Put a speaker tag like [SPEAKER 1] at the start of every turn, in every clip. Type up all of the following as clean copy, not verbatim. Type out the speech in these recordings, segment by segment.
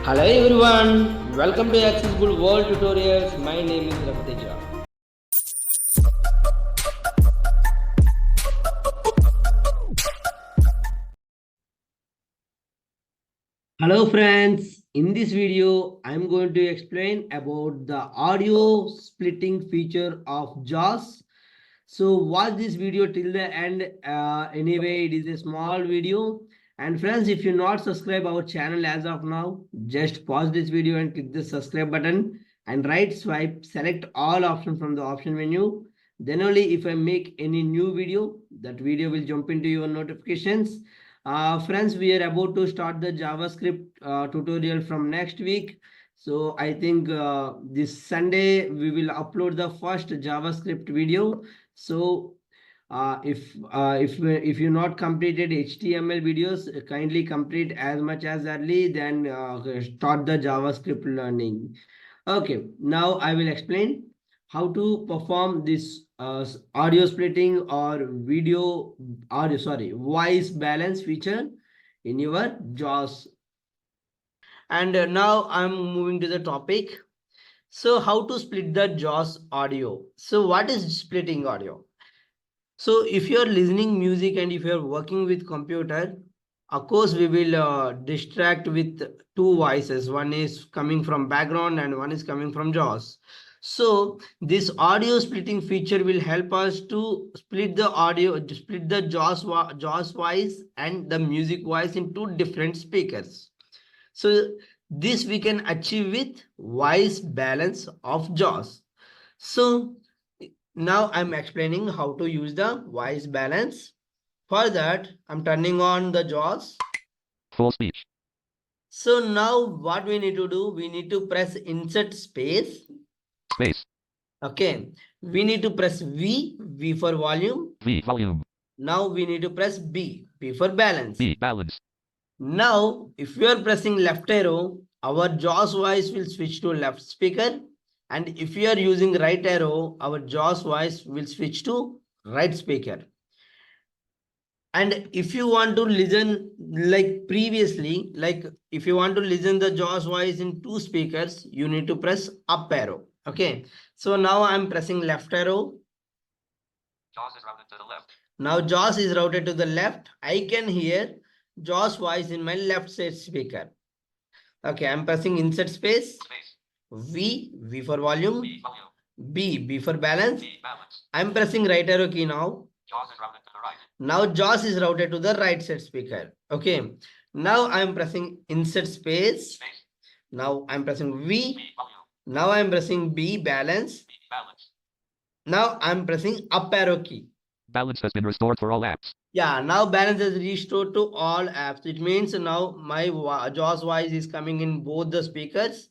[SPEAKER 1] Hello everyone, welcome to Accessible World Tutorials. My name is Raviteja. Hello friends, in this video I am going to explain about the audio splitting feature of JAWS. So watch this video till the end. Anyway, it is a small video. And friends, if you not subscribe our channel as of now, just pause this video and click the subscribe button and right swipe, select all options from the option menu. Then only if I make any new video, that video will jump into your notifications. Friends, we are about to start the JavaScript tutorial from next week. So I think this Sunday we will upload the first JavaScript video. So if you not completed HTML videos, kindly complete as much as early, then start the JavaScript learning. Okay, now I will explain how to perform this audio splitting or voice balance feature in your JAWS. And now I'm moving to the topic. So how to split the JAWS audio? So what is splitting audio? So if you're listening music and if you're working with computer, of course we will distract with two voices. One is coming from background and one is coming from JAWS. So this audio splitting feature will help us to split the audio, split the JAWS voice and the music voice into different speakers. So this we can achieve with voice balance of JAWS. So now I'm explaining how to use the voice balance. For that, I'm turning on the JAWS.
[SPEAKER 2] Full speech.
[SPEAKER 1] So now what we need to do, we need to press insert space.
[SPEAKER 2] Space.
[SPEAKER 1] Okay. We need to press V for volume.
[SPEAKER 2] V, volume.
[SPEAKER 1] Now we need to press B for balance.
[SPEAKER 2] B, balance.
[SPEAKER 1] Now, if you are pressing left arrow, our JAWS voice will switch to left speaker. And if you are using right arrow, our JAWS voice will switch to right speaker. And if you want to listen like previously, like if you want to listen the JAWS voice in two speakers, you need to press up arrow. Okay. So now I'm pressing left arrow.
[SPEAKER 2] JAWS is routed to the left.
[SPEAKER 1] Now JAWS is routed to the left. I can hear JAWS voice in my left side speaker. Okay, I'm pressing insert space. V for volume.
[SPEAKER 2] B, volume.
[SPEAKER 1] B for balance.
[SPEAKER 2] B, balance.
[SPEAKER 1] I'm pressing right arrow key now.
[SPEAKER 2] JAWS is routed to the right.
[SPEAKER 1] Now JAWS is routed to the right side speaker. Okay. Now I'm pressing insert space. Now I'm pressing V.
[SPEAKER 2] B, volume.
[SPEAKER 1] Now I'm pressing B balance.
[SPEAKER 2] B, balance.
[SPEAKER 1] Now I'm pressing up arrow key.
[SPEAKER 2] Balance has been restored for all apps.
[SPEAKER 1] Yeah, now balance is restored to all apps. It means now my JAWS voice is coming in both the speakers.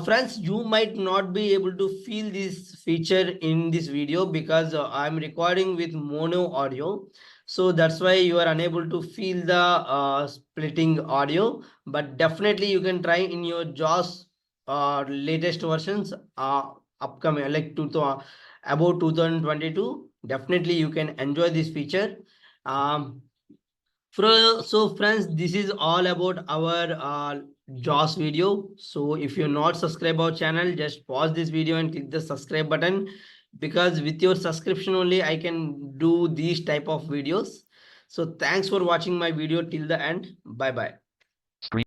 [SPEAKER 1] Friends, you might not be able to feel this feature in this video because I'm recording with mono audio. So that's why you are unable to feel the splitting audio. But definitely you can try in your JAWS latest versions upcoming like about 2022. Definitely you can enjoy this feature. So friends, this is all about our JAWS video. So if you're not subscribed our channel, just pause this video and click the subscribe button, because with your subscription only I can do these type of videos. So thanks for watching my video till the end. Bye bye.